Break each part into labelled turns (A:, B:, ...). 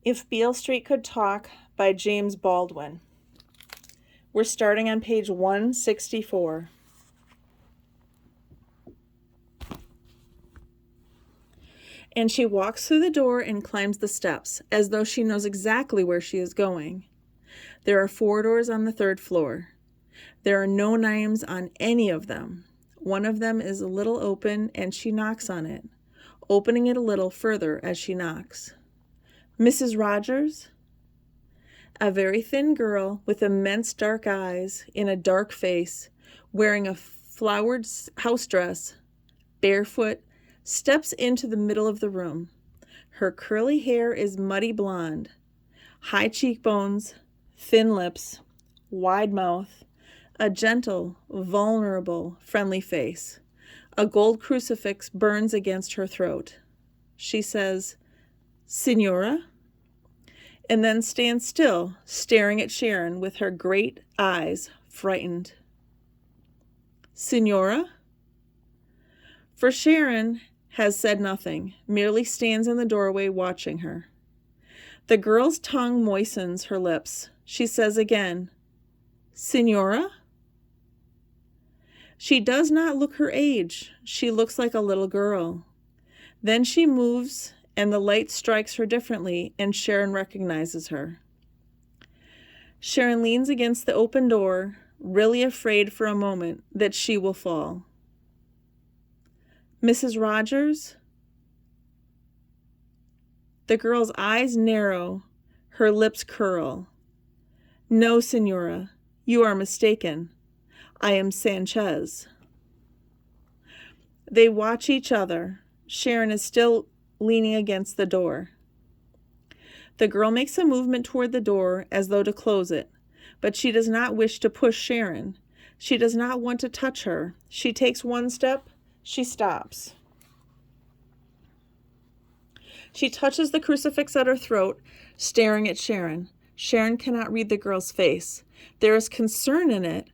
A: If Beale Street Could Talk by James Baldwin. We're starting on page 164. And she walks through the door and climbs the steps, as though she knows exactly where she is going. There are 4 doors on the 3rd floor. There are no names on any of them. One of them is a little open, and she knocks on it, opening it a little further as she knocks. Mrs. Rogers? A very thin girl with immense dark eyes in a dark face, wearing a flowered house dress, barefoot, steps into the middle of the room. Her curly hair is muddy blonde, high cheekbones, thin lips, wide mouth, a gentle, vulnerable, friendly face. A gold crucifix burns against her throat. She says, "Signora?" and then stands still, staring at Sharon with her great eyes, frightened. "Signora?" For Sharon has said nothing, merely stands in the doorway watching her. The girl's tongue moistens her lips. She says again, "Signora?" She does not look her age. She looks like a little girl. Then she moves, and the light strikes her differently, and Sharon recognizes her. Sharon leans against the open door, really afraid for a moment that she will fall. "Mrs. Rogers?" The girl's eyes narrow, her lips curl. "No, Signora, you are mistaken. I am Sanchez." They watch each other. Sharon is still leaning against the door. The girl makes a movement toward the door as though to close it, but she does not wish to push Sharon. She does not want to touch her. She takes one step. She stops. She touches the crucifix at her throat, staring at Sharon. Sharon cannot read the girl's face. There is concern in it,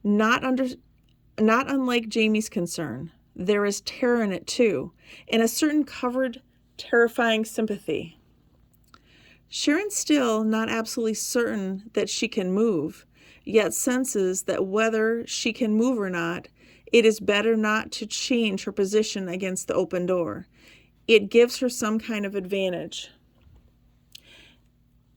A: not unlike Jamie's concern. There is terror in it too, and a certain covered, terrifying sympathy. Sharon's still not absolutely certain that she can move, yet senses that whether she can move or not, it is better not to change her position against the open door. It gives her some kind of advantage.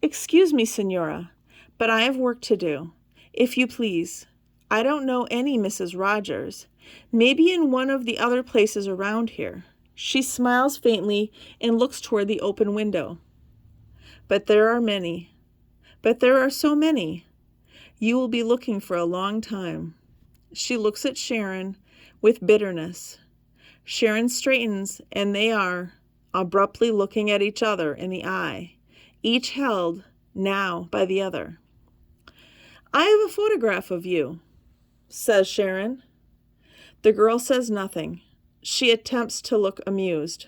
A: "Excuse me, Signora, but I have work to do. If you please, I don't know any Mrs. Rogers. Maybe in one of the other places around here." She smiles faintly and looks toward the open window. "But there are many. But there are so many. You will be looking for a long time." She looks at Sharon with bitterness. Sharon straightens, and they are abruptly looking at each other in the eye, each held now by the other. "I have a photograph of you," says Sharon. The girl says nothing. She attempts to look amused.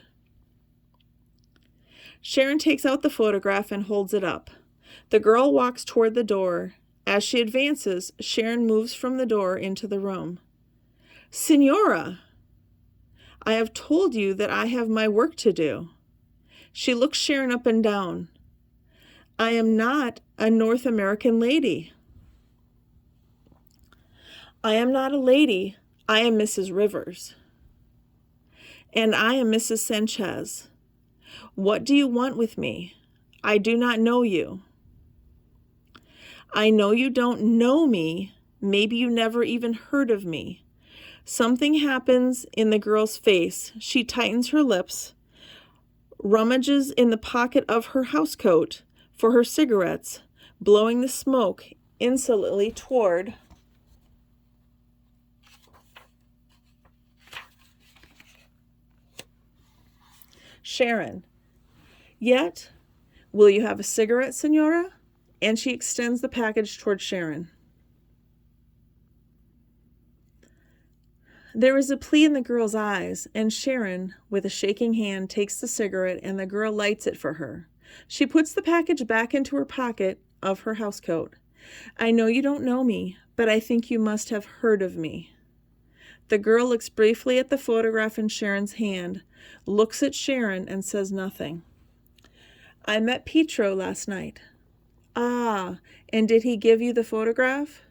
A: Sharon takes out the photograph and holds it up. The girl walks toward the door. As she advances, Sharon moves from the door into the room. "Signora, I have told you that I have my work to do." She looks Sharon up and down. "I am not a North American lady." "I am not a lady. I am Mrs. Rivers." "And I am Mrs. Sanchez. What do you want with me? I do not know you." "I know you don't know me. Maybe you never even heard of me." Something happens in the girl's face. She tightens her lips, rummages in the pocket of her housecoat for her cigarettes, blowing the smoke insolently toward Sharon. "Yet, will you have a cigarette, Signora?" And she extends the package toward Sharon. There is a plea in the girl's eyes, and Sharon, with a shaking hand, takes the cigarette, and the girl lights it for her. She puts the package back into her pocket of her housecoat. "I know you don't know me, but I think you must have heard of me." The girl looks briefly at the photograph in Sharon's hand, looks at Sharon, and says nothing. I met Pietro last night. Ah, and did he give you the photograph?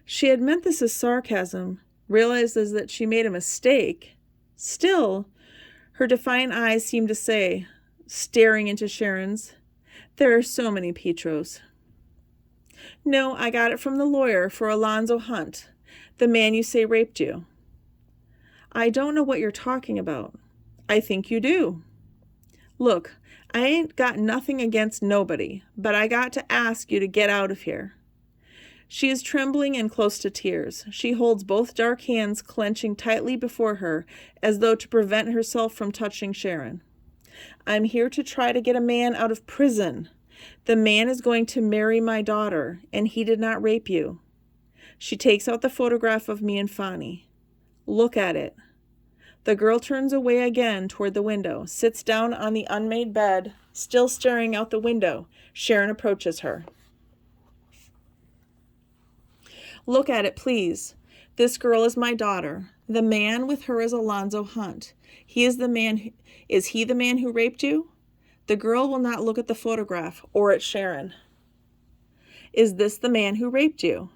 A: She had meant this as sarcasm, realizes that she made a mistake. Still, her defiant eyes seemed to say, staring into Sharon's, there are so many Pietros. No, I got it from the lawyer for Alonzo Hunt, the man you say raped you. I don't know what you're talking about. I think you do. Look, I ain't got nothing against nobody, but I got to ask you to get out of here. She is trembling and close to tears. She holds both dark hands clenching tightly before her, as though to prevent herself from touching Sharon. I'm here to try to get a man out of prison. The man is going to marry my daughter, and he did not rape you. She takes out the photograph of me and Fanny. Look at it. The girl turns away again toward the window, sits down on the unmade bed, still staring out the window. Sharon approaches her. Look at it, please. This girl is my daughter. The man with her is Alonzo Hunt. Is he the man who raped you? The girl will not look at the photograph or at Sharon. Is this the man who raped you?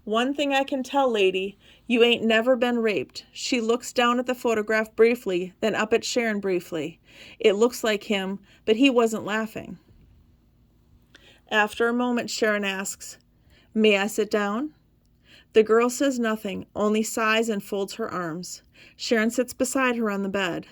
A: One thing I can tell, lady, you ain't never been raped. She looks down at the photograph briefly, then up at Sharon briefly. It looks like him, but he wasn't laughing. After a moment, Sharon asks, May I sit down? The girl says nothing, only sighs and folds her arms. Sharon sits beside her on the bed.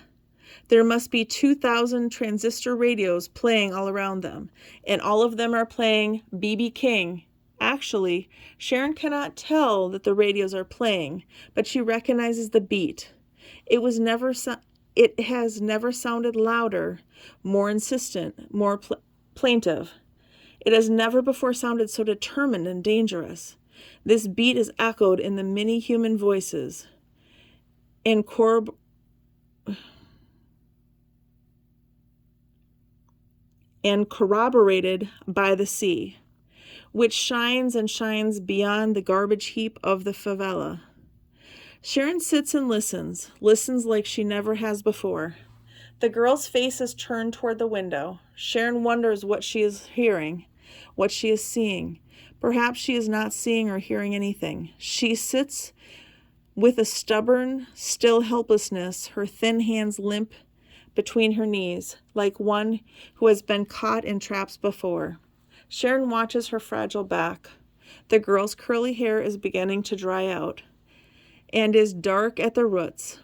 A: There must be 2,000 transistor radios playing all around them, and all of them are playing B.B. King. Actually, Sharon cannot tell that the radios are playing, but she recognizes the beat. It has never sounded louder, more insistent, more plaintive. It has never before sounded so determined and dangerous. This beat is echoed in the many human voices, and corroborated by the sea, which shines and shines beyond the garbage heap of the favela. Sharon sits and listens like she never has before. The girl's face is turned toward the window. Sharon wonders what she is hearing, what she is seeing. Perhaps she is not seeing or hearing anything. She sits with a stubborn, still helplessness, her thin hands limp between her knees, like one who has been caught in traps before. Sharon watches her fragile back. The girl's curly hair is beginning to dry out and is dark at the roots.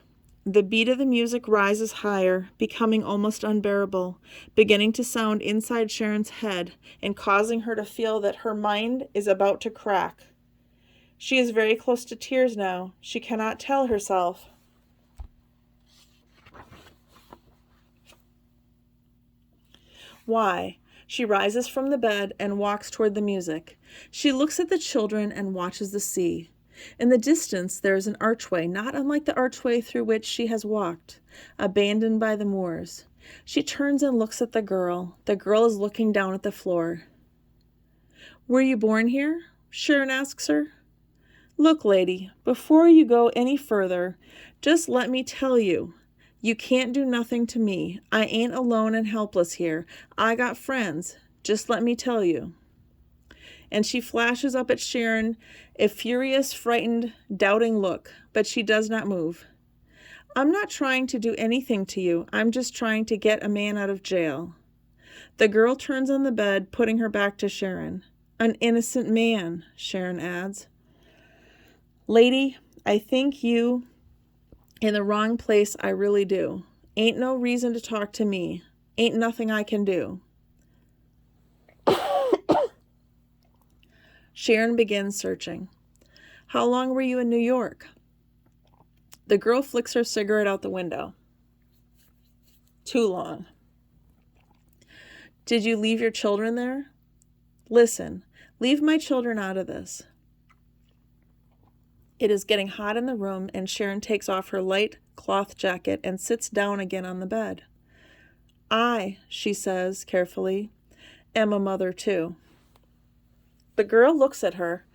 A: The beat of the music rises higher, becoming almost unbearable, beginning to sound inside Sharon's head and causing her to feel that her mind is about to crack. She is very close to tears now. She cannot tell herself. Why? She rises from the bed and walks toward the music. She looks at the children and watches the sea. In the distance, there is an archway, not unlike the archway through which she has walked, abandoned by the Moors. She turns and looks at the girl. The girl is looking down at the floor. Were you born here? Sharon asks her. Look, lady, before you go any further, just let me tell you, you can't do nothing to me. I ain't alone and helpless here. I got friends. Just let me tell you. And she flashes up at Sharon a furious, frightened, doubting look, but she does not move. I'm not trying to do anything to you. I'm just trying to get a man out of jail. The girl turns on the bed, putting her back to Sharon. An innocent man, Sharon adds. Lady, I think you in the wrong place, I really do. Ain't no reason to talk to me. Ain't nothing I can do. Sharon begins searching. How long were you in New York? The girl flicks her cigarette out the window. Too long. Did you leave your children there? Listen, leave my children out of this. It is getting hot in the room, and Sharon takes off her light cloth jacket and sits down again on the bed. I, she says carefully, am a mother too. The girl looks at her,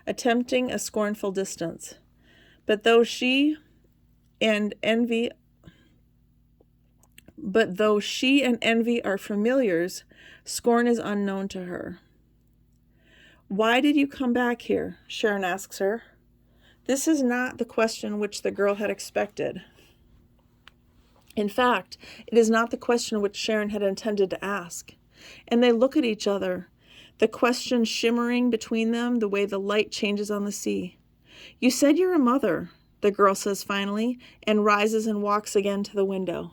A: attempting a scornful distance. But though she and envy But though she and envy are familiars, scorn is unknown to her. "Why did you come back here?" Sharon asks her. This is not the question which the girl had expected. In fact, it is not the question which Sharon had intended to ask. And they look at each other, the question shimmering between them the way the light changes on the sea. "You said you're a mother," the girl says finally, and rises and walks again to the window.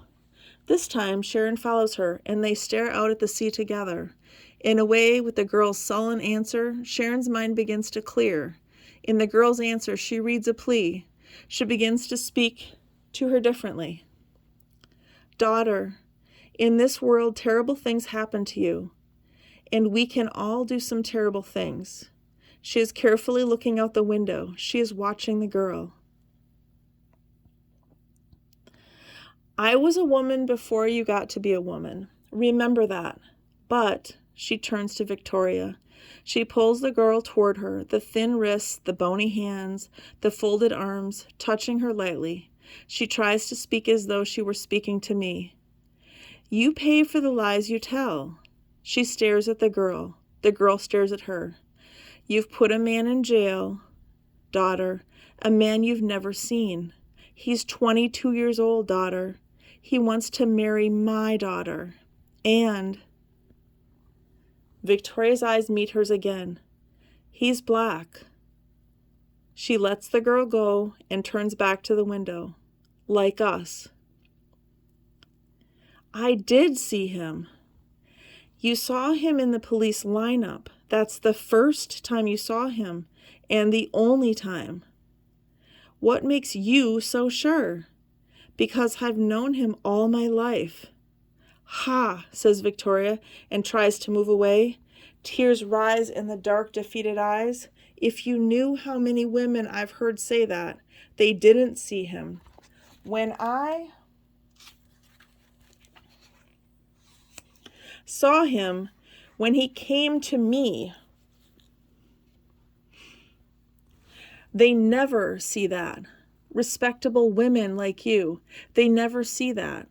A: This time, Sharon follows her, and they stare out at the sea together. In a way, with the girl's sullen answer, Sharon's mind begins to clear. In the girl's answer, she reads a plea. She begins to speak to her differently. "Daughter, in this world, terrible things happen to you, and we can all do some terrible things." She is carefully looking out the window. She is watching the girl. "I was a woman before you got to be a woman. Remember that. But," she turns to Victoria. She pulls the girl toward her, the thin wrists, the bony hands, the folded arms, touching her lightly. She tries to speak as though she were speaking to me. "You pay for the lies you tell." She stares at the girl. The girl stares at her. "You've put a man in jail, daughter, a man you've never seen. He's 22 years old, daughter. He wants to marry my daughter. And..." Victoria's eyes meet hers again. "He's black." She lets the girl go and turns back to the window. "Like us." "I did see him." "You saw him in the police lineup. That's the first time you saw him, and the only time." "What makes you so sure?" "Because I've known him all my life." "Ha," says Victoria, and tries to move away. Tears rise in the dark, defeated eyes. "If you knew how many women I've heard say that, they didn't see him. When I saw him, when he came to me, they never see that. Respectable women like you, they never see that."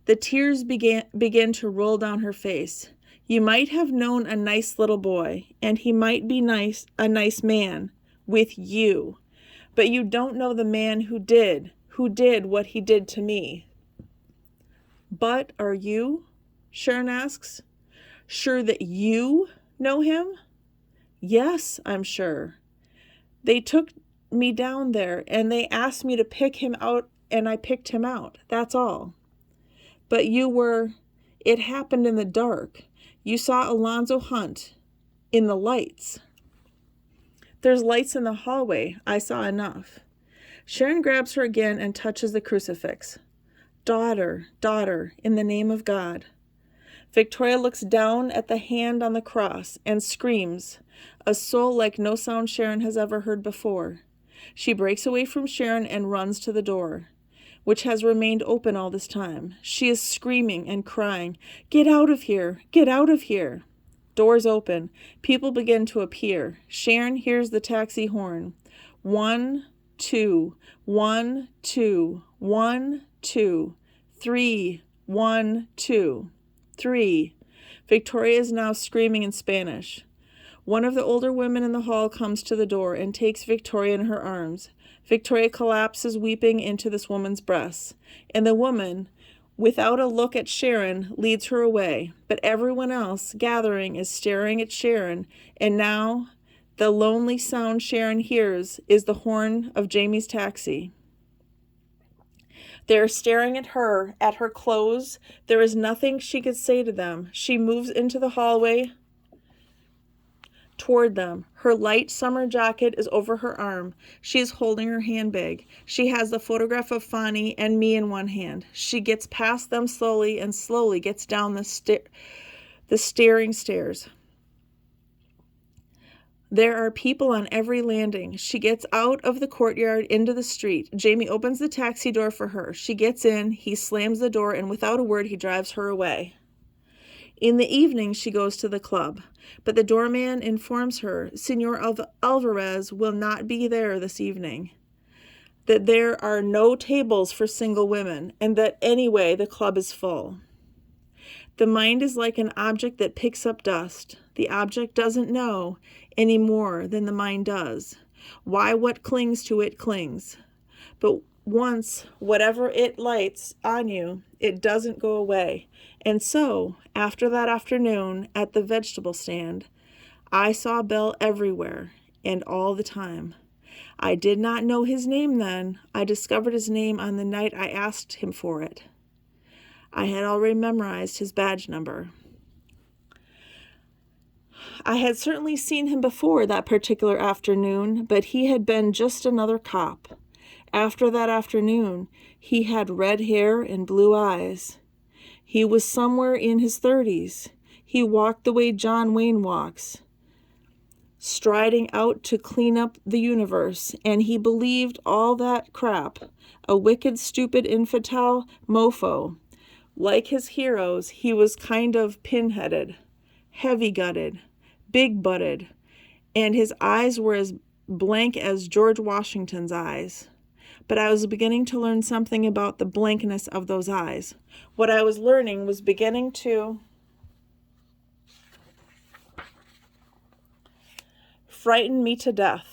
A: The tears begin to roll down her face. "You might have known a nice little boy, and he might be a nice man, with you. But you don't know the man who did what he did to me." "But are you," Sharon asks, "sure that you know him?" "Yes, I'm sure. They took me down there, and they asked me to pick him out, and I picked him out. That's all." "But it happened in the dark. You saw Alonzo Hunt in the lights." "There's lights in the hallway. I saw enough." Sharon grabs her again and touches the crucifix. "Daughter, daughter, in the name of God." Victoria looks down at the hand on the cross and screams, a soul like no sound Sharon has ever heard before. She breaks away from Sharon and runs to the door, which has remained open all this time. She is screaming and crying, "Get out of here! Get out of here!" Doors open. People begin to appear. Sharon hears the taxi horn. 1, 2, 1, 2, 1, 2, 3, 1, 2, 3. Victoria is now screaming in Spanish. One of the older women in the hall comes to the door and takes Victoria in her arms. Victoria collapses weeping into this woman's breasts, and the woman, without a look at Sharon, leads her away. But everyone else gathering is staring at Sharon, and now the lonely sound Sharon hears is the horn of Jamie's taxi. They are staring at her clothes. There is nothing she could say to them. She moves into the hallway toward them. Her light summer jacket is over her arm. She is holding her handbag. She has the photograph of Fanny and me in one hand. She gets past them slowly and slowly gets down the staring stairs. There are people on every landing. She gets out of the courtyard into the street. Jamie opens the taxi door for her. She gets in. He slams the door, and without a word, he drives her away. In the evening, she goes to the club, but the doorman informs her Senor Alvarez will not be there this evening. that there are no tables for single women, and that anyway the club is full. The mind is like an object that picks up dust. The object doesn't know any more than the mind does why what clings to it clings. But once whatever it lights on you, it doesn't go away. And so, after that afternoon at the vegetable stand, I saw Bill everywhere and all the time. I did not know his name then. I discovered his name on the night I asked him for it. I had already memorized his badge number. I had certainly seen him before that particular afternoon, but he had been just another cop. After that afternoon, he had red hair and blue eyes. He was somewhere in his 30s. He walked the way John Wayne walks, striding out to clean up the universe, and he believed all that crap, a wicked, stupid, infantile mofo. Like his heroes, he was kind of pin-headed, heavy-gutted, big-butted, and his eyes were as blank as George Washington's eyes. But I was beginning to learn something about the blankness of those eyes. What I was learning was beginning to frighten me to death.